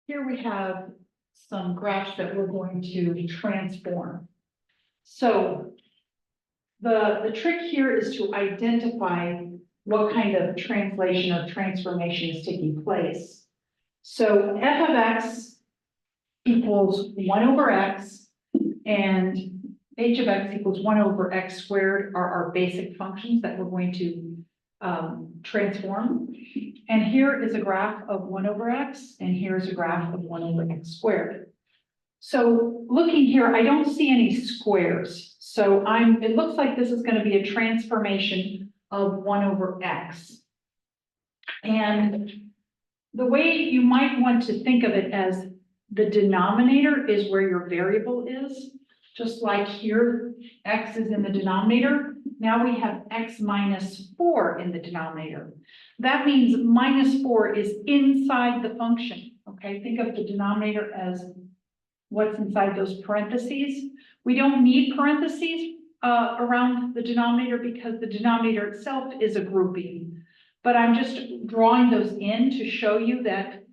Here we have some graphs that we're going to transform. So the trick here is to identify what kind of translation or transformation is taking place. So f of x equals 1 over x and h of x equals 1 over x squared are our basic functions that we're going to transform. And here is a graph of 1 over x, and here's a graph of 1 over x squared. So looking here, I don't see any squares. So it looks like this is going to be a transformation of 1 over x. And the way you might want to think of it as the denominator is where your variable is. Just like here, x is in the denominator. Now we have x minus 4 in the denominator. That means minus 4 is inside the function, okay? Think of the denominator as what's inside those parentheses. We don't need parentheses around the denominator because the denominator itself is a grouping. But I'm just drawing those in to show you that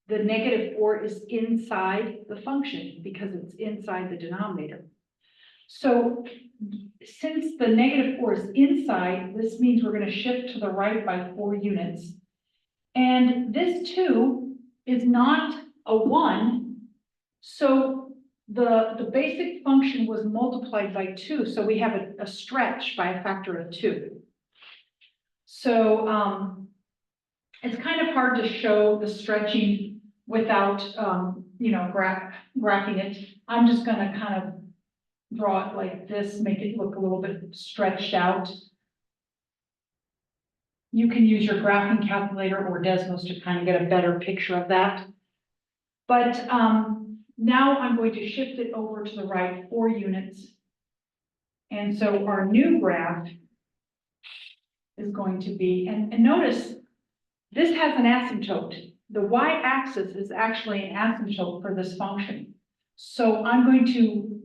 the negative 4 is inside the function because it's inside the denominator. So since the negative 4 is inside, this means we're going to shift to the right by 4 units. And this 2 is not a 1. So the basic function was multiplied by 2. So we have a stretch by a factor of 2. So it's kind of hard to show the stretching without, graphing it. I'm just going to kind of draw it like this, make it look a little bit stretched out. You can use your graphing calculator or Desmos to kind of get a better picture of that. But now I'm going to shift it over to the right 4 units. And so our new graph is going to be, and notice this has an asymptote. The y-axis is actually an asymptote for this function. So I'm going to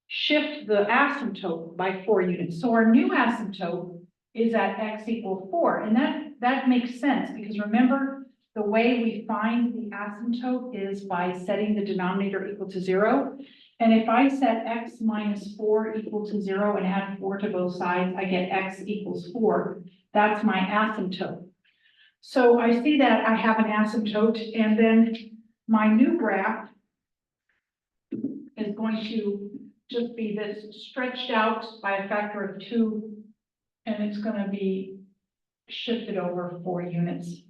shift the asymptote by 4 units. So our new asymptote is at x equals 4. And that makes sense because remember, the way we find the asymptote is by setting the denominator equal to 0. And if I set x minus 4 equal to 0 and add 4 to both sides, I get x equals 4. That's my asymptote. So I see that I have an asymptote, and then my new graph is going to just be this stretched out by a factor of 2, and it's going to be shifted over 4 units.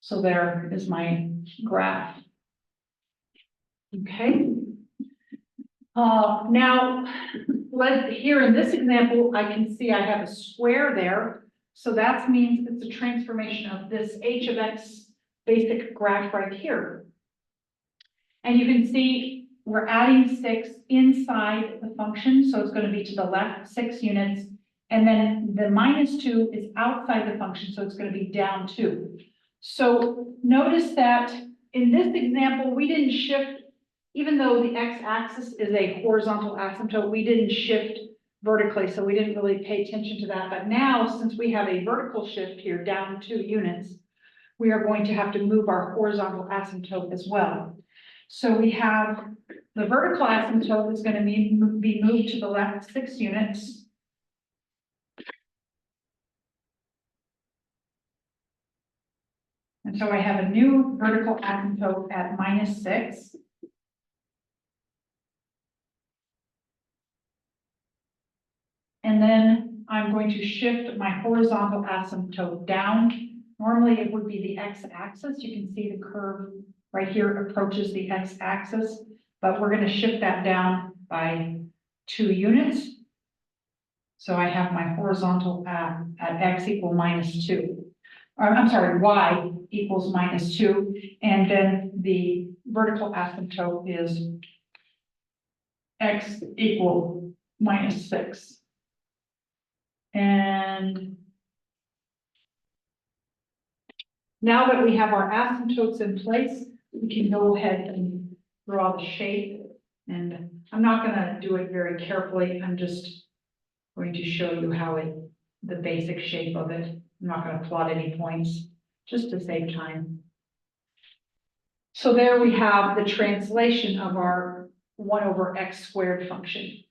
So there is my graph. Okay. Now, here in this example, I can see I have a square there. So that means it's a transformation of this h of x basic graph right here. And you can see we're adding 6 inside the function. So it's going to be to the left 6 units. And then the minus 2 is outside the function. So it's going to be down 2. So notice that in this example, we didn't shift, even though the x-axis is a horizontal asymptote, we didn't shift vertically, so we didn't really pay attention to that. But now, since we have a vertical shift here down 2 units, we are going to have to move our horizontal asymptote as well. So we have the vertical asymptote is going to be moved to the left 6 units. And so I have a new vertical asymptote at minus 6. And then I'm going to shift my horizontal asymptote down. Normally it would be the x-axis. You can see the curve right here approaches the x-axis, but we're going to shift that down by 2 units. So I have my horizontal at x equal minus 2. Or, I'm sorry, y equals minus 2. And then the vertical asymptote is x equal minus 6. And now that we have our asymptotes in place, we can go ahead and draw the shape. And I'm not going to do it very carefully. I'm just going to show you how the basic shape of it. I'm not going to plot any points, just to save time. So there we have the translation of our 1 over x squared function.